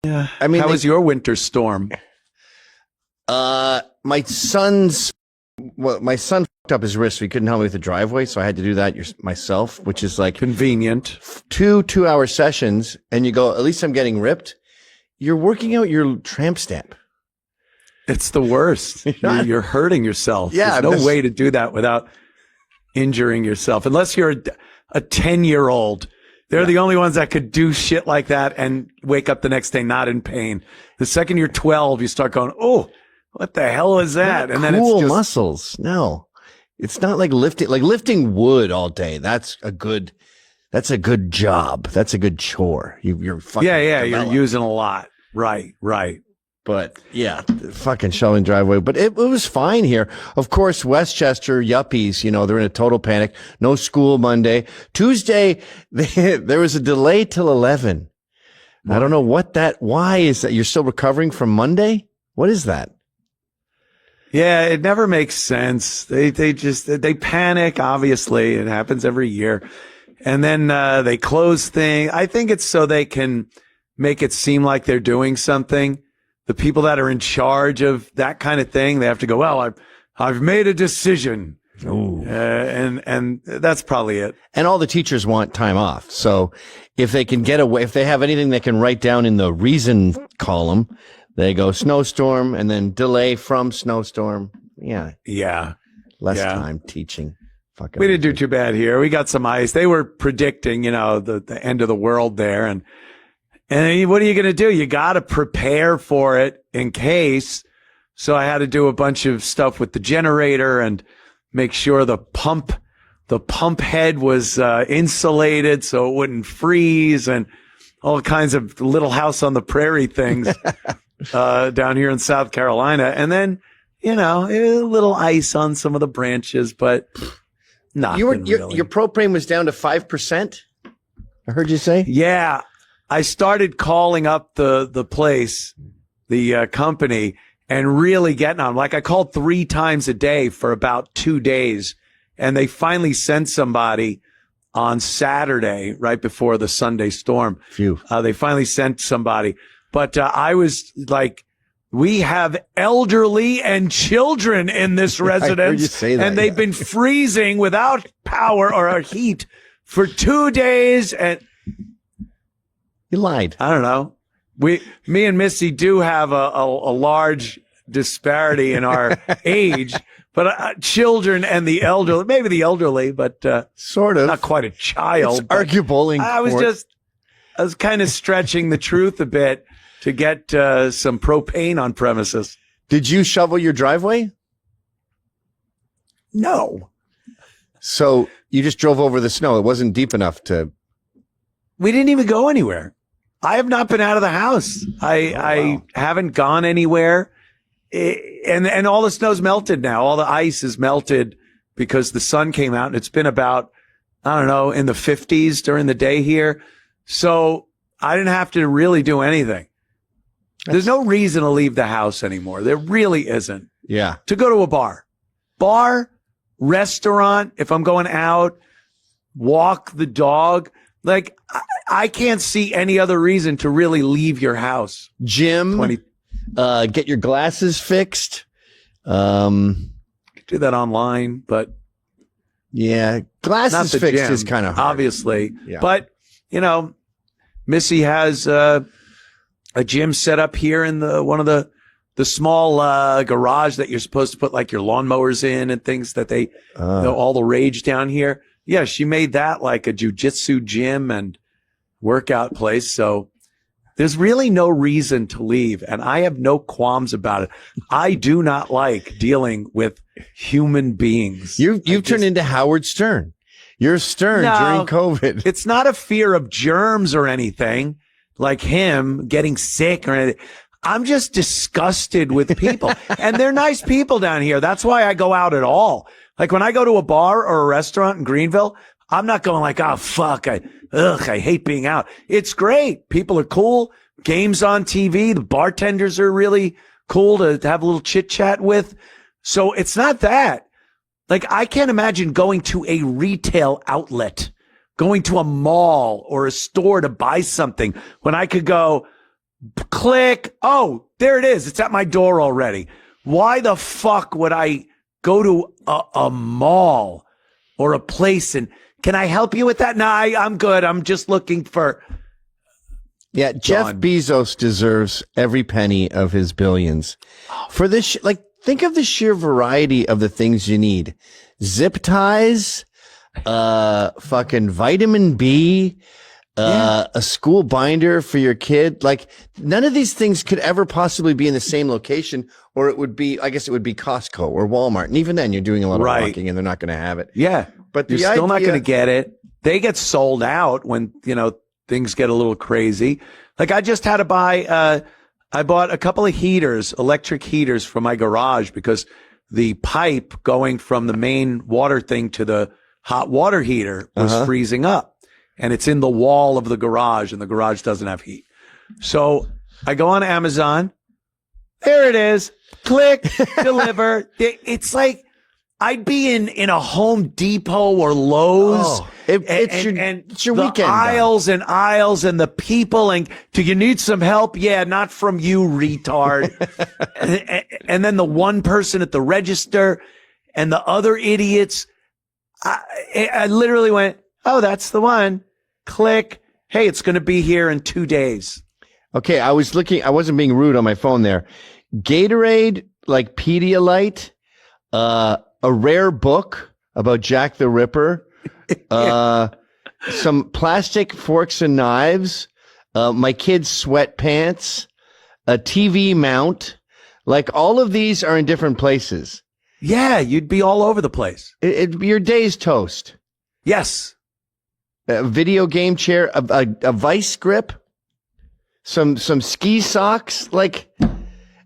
Yeah. I mean, how was your winter storm? My son fucked up his wrist, so he couldn't help me with the driveway, so I had to do that myself, which is like Convenient. 2 hour sessions, and you go, at least I'm getting ripped. You're working out your tramp stamp. It's the worst. You're hurting yourself. Yeah, there's no way to do that without injuring yourself, unless you're a 10-year-old. They're the only ones that could do shit like that and wake up the next day not in pain. The second you're 12, you start going, oh, what the hell is that? Not and then cool it's just muscles. No, it's not like lifting wood all day. That's a good job. That's a good chore. You're fucking you're developed. using a lot. Right. But yeah, fucking shoveling driveway. But it was fine here. Of course, Westchester yuppies, they're in a total panic. No school Monday. Tuesday, there was a delay till 11. I don't know why is that? You're still recovering from Monday? What is that? Yeah, it never makes sense. They panic. Obviously, it happens every year. And then, they close things. I think it's so they can make it seem like they're doing something. The people that are in charge of that kind of thing, they have to go, well, I've made a decision. And that's probably it. And all the teachers want time off. So if they can get away, if they have anything they can write down in the reason column, they go snowstorm and then delay from snowstorm. Yeah. Less time teaching. We didn't do too bad here. We got some ice. They were predicting, the end of the world there. And what are you going to do? You got to prepare for it in case. So I had to do a bunch of stuff with the generator and make sure the pump head was insulated so it wouldn't freeze, and all kinds of Little House on the Prairie things down here in South Carolina. And then, a little ice on some of the branches, but nothing really. Your propane was down to 5%? I heard you say? Yeah. I started calling up the place, the company, and really getting on. Like, I called 3 times a day for about 2 days, and they finally sent somebody on Saturday, right before the Sunday storm. Phew. They finally sent somebody. But I was like, we have elderly and children in this residence, I heard you say that, and they've been freezing without power or heat for 2 days, and you lied. I don't know. Me and Missy do have a large disparity in our age, but children and the elderly, maybe the elderly, but sort of not quite a child. It's arguable. I was kind of stretching the truth a bit to get some propane on premises. Did you shovel your driveway? No. So you just drove over the snow. It wasn't deep enough to. We didn't even go anywhere. I have not been out of the house. I haven't gone anywhere. And all the snow's melted now. All the ice is melted because the sun came out, and it's been about, I don't know, in the 50s during the day here. So I didn't have to really do anything. There's no reason to leave the house anymore. There really isn't. Yeah. To go to a bar, restaurant, if I'm going out, walk the dog. Like, I can't see any other reason to really leave your house. Gym, get your glasses fixed. Do that online, but yeah, glasses fixed gym, is kind of hard. Obviously. Yeah. But, Missy has a gym set up here in one of the small garage that you're supposed to put like your lawnmowers in and things that all the rage down here. Yeah, she made that like a jujitsu gym and workout place. So there's really no reason to leave. And I have no qualms about it. I do not like dealing with human beings. You've turned into Howard Stern. You're Stern during COVID. It's not a fear of germs or anything like him getting sick or anything. I'm just disgusted with people. And they're nice people down here. That's why I go out at all. Like when I go to a bar or a restaurant in Greenville, I'm not going like, oh, fuck, I hate being out. It's great. People are cool. Games on TV. The bartenders are really cool to have a little chit chat with. So it's not that. Like, I can't imagine going to a retail outlet, going to a mall or a store to buy something when I could go Click. Oh, there it is. It's at my door already. Why the fuck would I go to a mall or a place and can I help you with that? No, I'm good. I'm just looking for. Yeah, Jeff Bezos deserves every penny of his billions for this. Think of the sheer variety of the things you need: zip ties, fucking vitamin B, a school binder for your kid. Like none of these things could ever possibly be in the same location, or it would be, I guess it would be Costco or Walmart. And even then you're doing a lot of walking and they're not going to have it. Yeah. But you're still not going to get it. They get sold out when, things get a little crazy. Like I just had to buy, I bought a couple of heaters, electric heaters for my garage because the pipe going from the main water thing to the hot water heater was freezing up. And it's in the wall of the garage and the garage doesn't have heat. So I go on Amazon. There it is. Click, deliver. It's like I'd be in a Home Depot or Lowe's. It's your weekend. Aisles and aisles and the people. And do you need some help? Yeah, not from you, retard. and then the one person at the register and the other idiots. I literally went, oh, that's the one. Click. Hey, it's going to be here in 2 days. Okay, I wasn't being rude on my phone there. Gatorade, like Pedialyte, a rare book about Jack the Ripper, some plastic forks and knives, my kid's sweatpants, a TV mount. Like all of these are in different places. Yeah, you'd be all over the place. Your day's toast. Yes. A video game chair, a vice grip, some ski socks,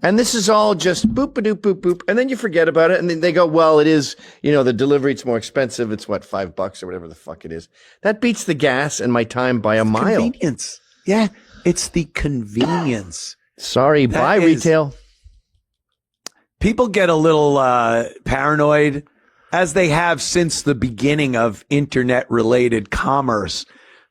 and this is all just boop, ba-doop, boop, boop. And then you forget about it. And then they go, well, it is, the delivery, it's more expensive. It's what, $5 or whatever the fuck it is. That beats the gas and my time by a mile. Convenience. Yeah. It's the convenience. Sorry. Bye, retail. People get a little, paranoid as they have since the beginning of internet related commerce.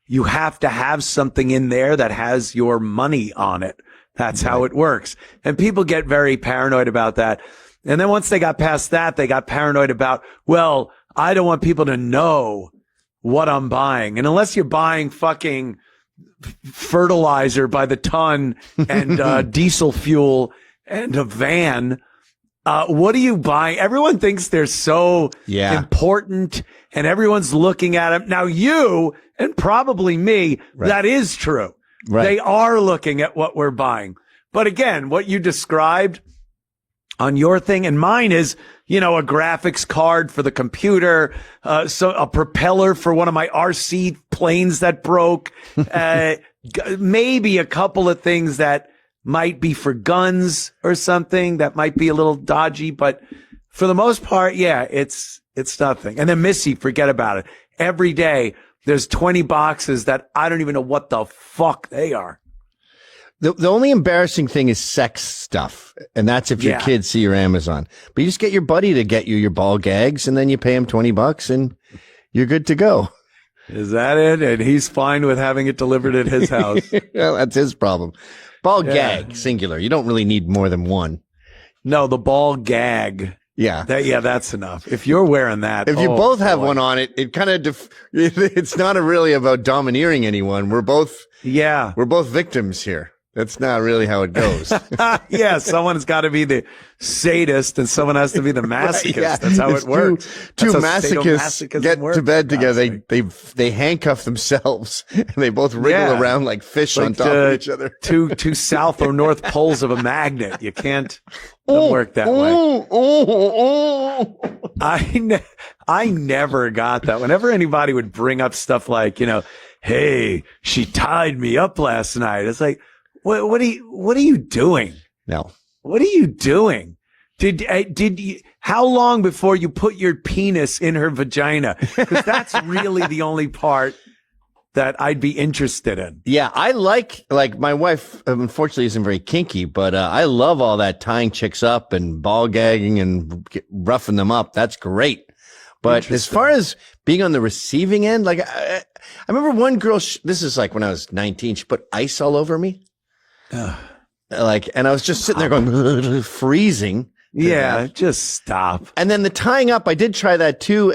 You have to have something in there that has your money on it. That's how it works. And people get very paranoid about that. And then once they got past that, they got paranoid about, well, I don't want people to know what I'm buying. And unless you're buying fucking fertilizer by the ton and diesel fuel and a van, what are you buying? Everyone thinks they're so important and everyone's looking at them. Now you and probably me, that is true. Right. They are looking at what we're buying. But again, what you described on your thing and mine is, a graphics card for the computer, so a propeller for one of my RC planes that broke, maybe a couple of things that might be for guns or something that might be a little dodgy. But for the most part, yeah, it's nothing. And then Missy, forget about it. Every day, there's 20 boxes that I don't even know what the fuck they are. The only embarrassing thing is sex stuff. And that's if your kids see your Amazon. But you just get your buddy to get you your ball gags and then you pay him $20 and you're good to go. Is that it? And he's fine with having it delivered at his house. Well, that's his problem. Ball gag, singular. You don't really need more than one. No, the ball gag. Yeah. That's enough. If you're wearing that. If you both have one on it, it kind of, it's not really about domineering anyone. We're both victims here. That's not really how it goes. Yeah. Someone's got to be the sadist and someone has to be the masochist. Right, yeah. That's how it works. Two masochists get to bed together. They handcuff themselves and they both wriggle around like fish on top of each other. two south or north poles of a magnet. You can't work that way. I never got that. Whenever anybody would bring up stuff like, hey, she tied me up last night. It's like, what are you doing? No. What are you doing? Did you, how long before you put your penis in her vagina? Because that's really the only part that I'd be interested in. Yeah. I like my wife, unfortunately isn't very kinky, but, I love all that tying chicks up and ball gagging and roughing them up. That's great. But as far as being on the receiving end, I remember one girl, this is like when I was 19, she put ice all over me. Like, and I was just sitting there going, freezing. Yeah, just stop. And then the tying up, I did try that too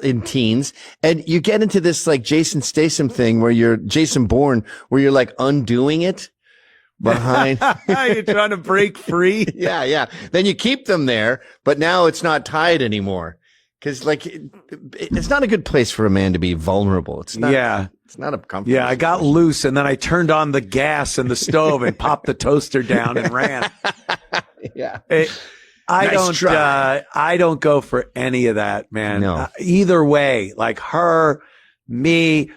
in teens. And you get into this like Jason Statham thing where you're Jason Bourne, where you're like undoing it behind. You're trying to break free. Yeah. Then you keep them there, but now it's not tied anymore. Cause like, it's not a good place for a man to be vulnerable. It's not. Yeah. It's not a comfortable. Yeah, I got loose and then I turned on the gas in the stove and popped the toaster down and ran. Yeah. I don't go for any of that, man. No. Either way, like her, me,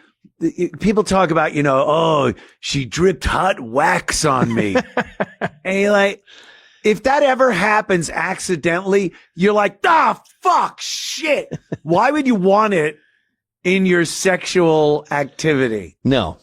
people talk about, oh, she dripped hot wax on me. And you're like, if that ever happens accidentally, you're like, fuck, shit. Why would you want it in your sexual activity? No,